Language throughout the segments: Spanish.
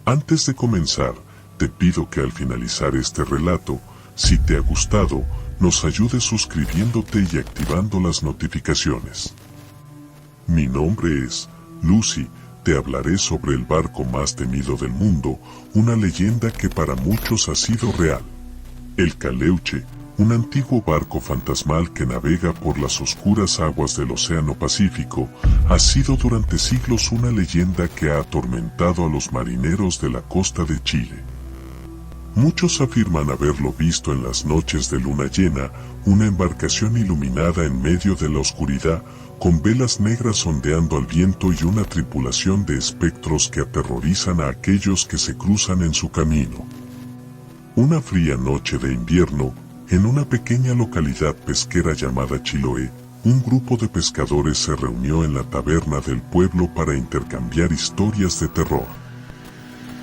Antes de comenzar, te pido que al finalizar este relato, si te ha gustado, nos ayudes suscribiéndote y activando las notificaciones. Mi nombre es Lucy, te hablaré sobre el barco más temido del mundo, una leyenda que para muchos ha sido real. El Caleuche, un antiguo barco fantasmal que navega por las oscuras aguas del Océano Pacífico, ha sido durante siglos una leyenda que ha atormentado a los marineros de la costa de Chile. Muchos afirman haberlo visto en las noches de luna llena, una embarcación iluminada en medio de la oscuridad, con velas negras ondeando al viento y una tripulación de espectros que aterrorizan a aquellos que se cruzan en su camino. Una fría noche de invierno, en una pequeña localidad pesquera llamada Chiloé, un grupo de pescadores se reunió en la taberna del pueblo para intercambiar historias de terror.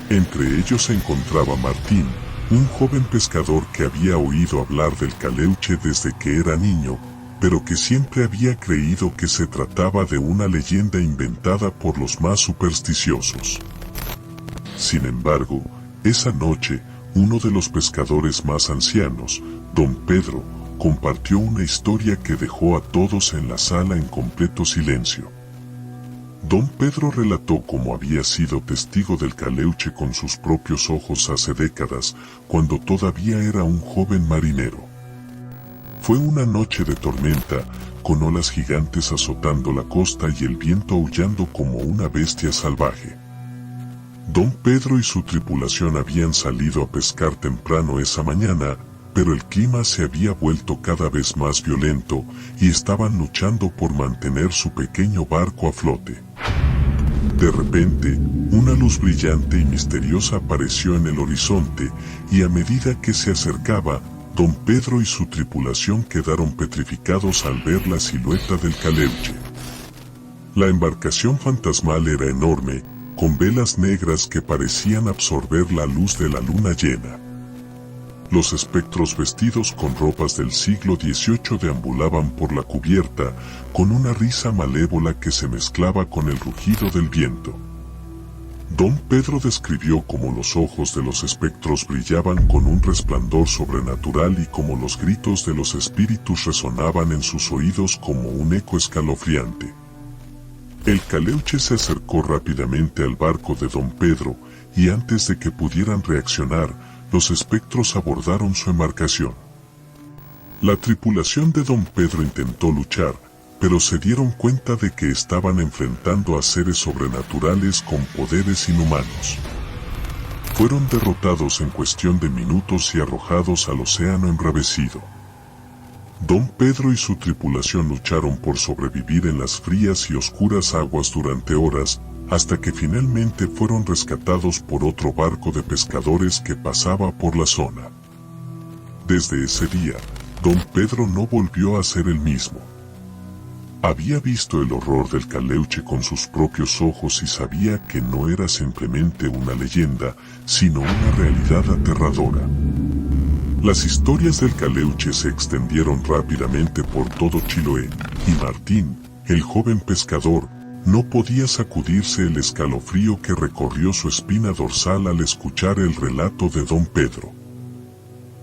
Entre ellos se encontraba Martín, un joven pescador que había oído hablar del Caleuche desde que era niño, pero que siempre había creído que se trataba de una leyenda inventada por los más supersticiosos. Sin embargo, esa noche, uno de los pescadores más ancianos, Don Pedro, compartió una historia que dejó a todos en la sala en completo silencio. Don Pedro relató cómo había sido testigo del Caleuche con sus propios ojos hace décadas, cuando todavía era un joven marinero. Fue una noche de tormenta, con olas gigantes azotando la costa y el viento aullando como una bestia salvaje. Don Pedro y su tripulación habían salido a pescar temprano esa mañana, pero el clima se había vuelto cada vez más violento y estaban luchando por mantener su pequeño barco a flote. De repente, una luz brillante y misteriosa apareció en el horizonte y a medida que se acercaba, Don Pedro y su tripulación quedaron petrificados al ver la silueta del Caleuche. La embarcación fantasmal era enorme, con velas negras que parecían absorber la luz de la luna llena. Los espectros vestidos con ropas del siglo XVIII deambulaban por la cubierta, con una risa malévola que se mezclaba con el rugido del viento. Don Pedro describió cómo los ojos de los espectros brillaban con un resplandor sobrenatural y cómo los gritos de los espíritus resonaban en sus oídos como un eco escalofriante. El Caleuche se acercó rápidamente al barco de Don Pedro, y antes de que pudieran reaccionar, los espectros abordaron su embarcación. La tripulación de Don Pedro intentó luchar, pero se dieron cuenta de que estaban enfrentando a seres sobrenaturales con poderes inhumanos. Fueron derrotados en cuestión de minutos y arrojados al océano embravecido. Don Pedro y su tripulación lucharon por sobrevivir en las frías y oscuras aguas durante horas, hasta que finalmente fueron rescatados por otro barco de pescadores que pasaba por la zona. Desde ese día, Don Pedro no volvió a ser el mismo. Había visto el horror del Caleuche con sus propios ojos y sabía que no era simplemente una leyenda, sino una realidad aterradora. Las historias del Caleuche se extendieron rápidamente por todo Chiloé, y Martín, el joven pescador, no podía sacudirse el escalofrío que recorrió su espina dorsal al escuchar el relato de Don Pedro.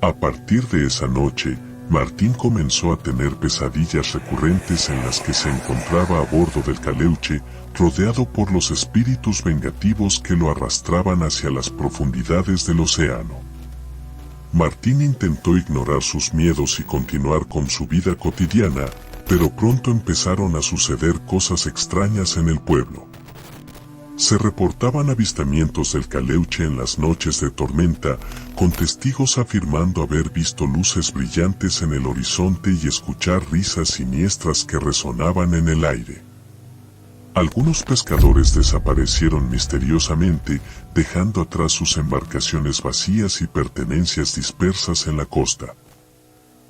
A partir de esa noche, Martín comenzó a tener pesadillas recurrentes en las que se encontraba a bordo del Caleuche, rodeado por los espíritus vengativos que lo arrastraban hacia las profundidades del océano. Martín intentó ignorar sus miedos y continuar con su vida cotidiana, pero pronto empezaron a suceder cosas extrañas en el pueblo. Se reportaban avistamientos del Caleuche en las noches de tormenta, con testigos afirmando haber visto luces brillantes en el horizonte y escuchar risas siniestras que resonaban en el aire. Algunos pescadores desaparecieron misteriosamente, dejando atrás sus embarcaciones vacías y pertenencias dispersas en la costa.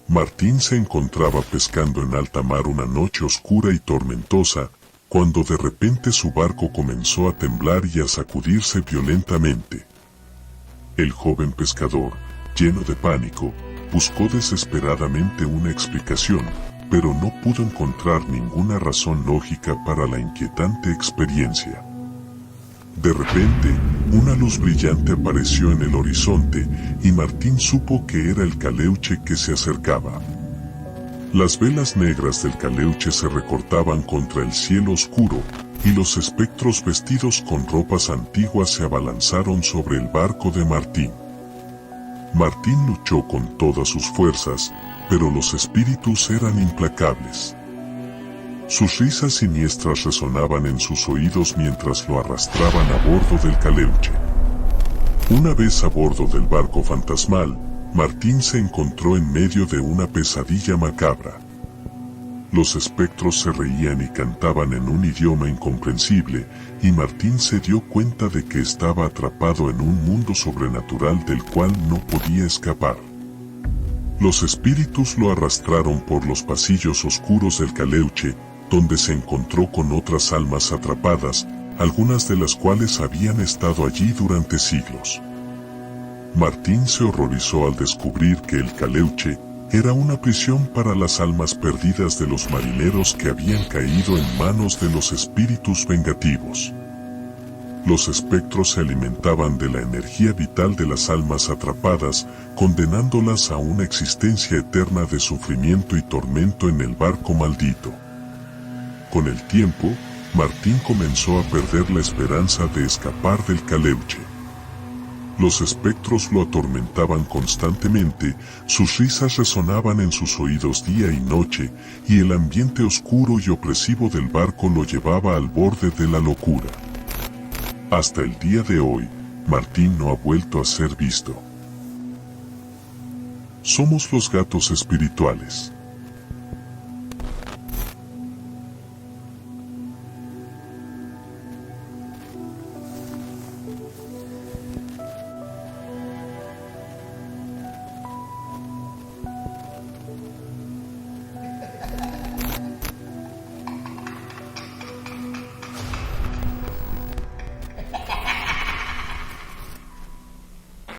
Martín se encontraba pescando en alta mar una noche oscura y tormentosa, cuando de repente su barco comenzó a temblar y a sacudirse violentamente. El joven pescador, lleno de pánico, buscó desesperadamente una explicación, pero no pudo encontrar ninguna razón lógica para la inquietante experiencia. De repente, una luz brillante apareció en el horizonte y Martín supo que era el caleuche que se acercaba. Las velas negras del caleuche se recortaban contra el cielo oscuro y los espectros vestidos con ropas antiguas se abalanzaron sobre el barco de Martín. Martín luchó con todas sus fuerzas, pero los espíritus eran implacables. Sus risas siniestras resonaban en sus oídos mientras lo arrastraban a bordo del caleuche. Una vez a bordo del barco fantasmal, Martín se encontró en medio de una pesadilla macabra. Los espectros se reían y cantaban en un idioma incomprensible, y Martín se dio cuenta de que estaba atrapado en un mundo sobrenatural del cual no podía escapar. Los espíritus lo arrastraron por los pasillos oscuros del caleuche, donde se encontró con otras almas atrapadas, algunas de las cuales habían estado allí durante siglos. Martín se horrorizó al descubrir que el caleuche era una prisión para las almas perdidas de los marineros que habían caído en manos de los espíritus vengativos. Los espectros se alimentaban de la energía vital de las almas atrapadas, condenándolas a una existencia eterna de sufrimiento y tormento en el barco maldito. Con el tiempo, Martín comenzó a perder la esperanza de escapar del caleuche. Los espectros lo atormentaban constantemente, sus risas resonaban en sus oídos día y noche, y el ambiente oscuro y opresivo del barco lo llevaba al borde de la locura. Hasta el día de hoy, Martín no ha vuelto a ser visto. Somos los gatos espirituales.